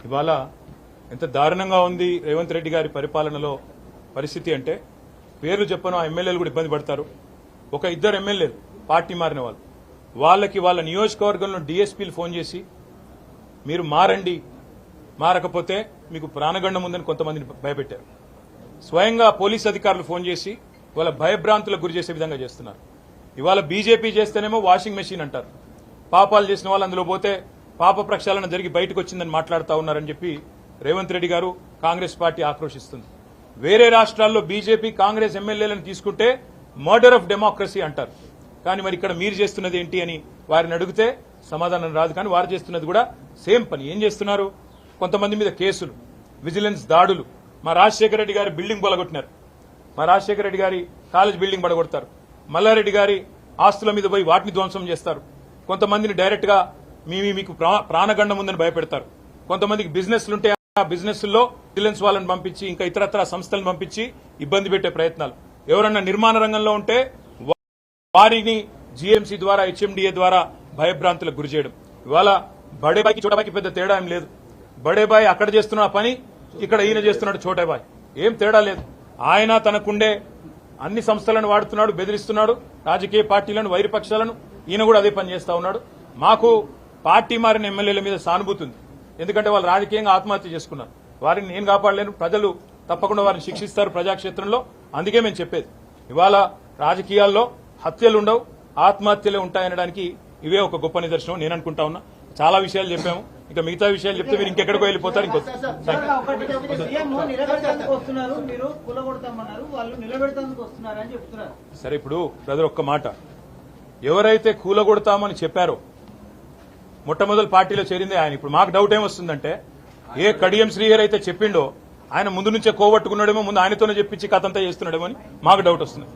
ఇవాళ ఎంత దారుణంగా ఉంది రేవంత్ రెడ్డి గారి పరిపాలనలో పరిస్థితి అంటే పేర్లు చెప్పను ఆ ఎమ్మెల్యేలు కూడా ఇబ్బంది పడతారు. ఒక ఇద్దరు ఎమ్మెల్యేలు పార్టీ మారిన వాళ్ళకి వాళ్ళ నియోజకవర్గంలో డీఎస్పీలు ఫోన్ చేసి మీరు మారండి, మారకపోతే మీకు ప్రాణగండం ఉందని కొంతమందిని భయపెట్టారు. స్వయంగా పోలీస్ అధికారులు ఫోన్ చేసి వాళ్ళ భయభ్రాంతులకు గురి చేసే విధంగా చేస్తున్నారు. ఇవాళ బీజేపీ చేస్తేనేమో వాషింగ్ మెషిన్ అంటారు, పాపాలు చేసిన వాళ్ళు అందులో పోతే పాప ప్రక్షాళన జరిగి బయటకు వచ్చిందని మాట్లాడుతూ ఉన్నారని చెప్పి రేవంత్ రెడ్డి గారు కాంగ్రెస్ పార్టీ ఆక్రోశిస్తుంది. వేరే రాష్ట్రాల్లో బీజేపీ కాంగ్రెస్ ఎమ్మెల్యేలను తీసుకుంటే మర్డర్ ఆఫ్ డెమోక్రసీ అంటారు. కానీ మరి ఇక్కడ మీరు చేస్తున్నది ఏంటి అని వారిని అడిగితే సమాధానం రాదు. కానీ వారు చేస్తున్నది కూడా సేమ్ పని. ఏం చేస్తున్నారు? కొంతమంది మీద కేసులు, విజిలెన్స్ దాడులు. మా రాజశేఖర రెడ్డి గారి బిల్డింగ్ పడగొట్టినారు, మా రాజశేఖర రెడ్డి గారి కాలేజ్ బిల్డింగ్ పడగొడతారు. మల్లారెడ్డి గారి ఆస్తుల మీద పోయి వాటిని ధ్వంసం చేస్తారు. కొంతమందిని డైరెక్ట్ గా మీకు ప్రాణగండం ఉందని భయపెడతారు. కొంతమందికి బిజినెస్లుంటే ఆ బిజినెస్ల్లో విజిలెన్స్ వాళ్ళని పంపించి ఇంకా ఇతరత్ర సంస్థలను పంపించి ఇబ్బంది పెట్టే ప్రయత్నాలు. ఎవరన్నా నిర్మాణ రంగంలో ఉంటే వారిని జీఎంసీ ద్వారా హెచ్ఎండిఏ ద్వారా భయభ్రాంతులకు గురి చేయడం. ఇవాళ బడేబాయికి చోటాబాయికి పెద్ద తేడా ఏం లేదు. బడేబాయి అక్కడ చేస్తున్న పని ఇక్కడ ఈయన చేస్తున్నాడు చోటాబాయి, ఏం తేడా లేదు. ఆయన తనకుండే అన్ని సంస్థలను వాడుతున్నాడు, బెదిరిస్తున్నాడు రాజకీయ పార్టీలను, వైరపక్షాలను. ఈయన కూడా అదే పని చేస్తా ఉన్నాడు. మాకు పార్టీ మారిన ఎమ్మెల్యేల మీద సానుభూతి ఉంది. ఎందుకంటే వాళ్ళు రాజకీయంగా ఆత్మహత్య చేసుకున్నారు. వారిని నేను కాపాడలేను, ప్రజలు తప్పకుండా వారిని శిక్షిస్తారు ప్రజాక్షేత్రంలో. అందుకే మేము చెప్పేది ఇవాళ రాజకీయాల్లో హత్యలు ఉండవు, ఆత్మహత్యలే ఉంటాయనడానికి ఇవే ఒక గొప్ప నిదర్శనం నేను అనుకుంటా ఉన్నా. చాలా విషయాలు చెప్పాము, ఇంకా మిగతా విషయాలు చెప్తే మీరు ఇంకెక్కడికో వెళ్ళిపోతారు. సరే, ఇప్పుడు బ్రదర్ ఒక్క మాట, ఎవరైతే కూలగొడతామని చెప్పారో మొట్టమొదటి పార్టీలో చేరిందే ఆయన. ఇప్పుడు మాకు డౌట్ ఏమొస్తుందంటే, ఏ కడియం శ్రీహరి అయితే చెప్పిండో ఆయన ముందు నుంచే కోవట్టుకున్నాడేమో, ముందు ఆయనతోనే చెప్పించి కథంతా చేస్తున్నాడేమో అని మాకు డౌట్ వస్తుంది.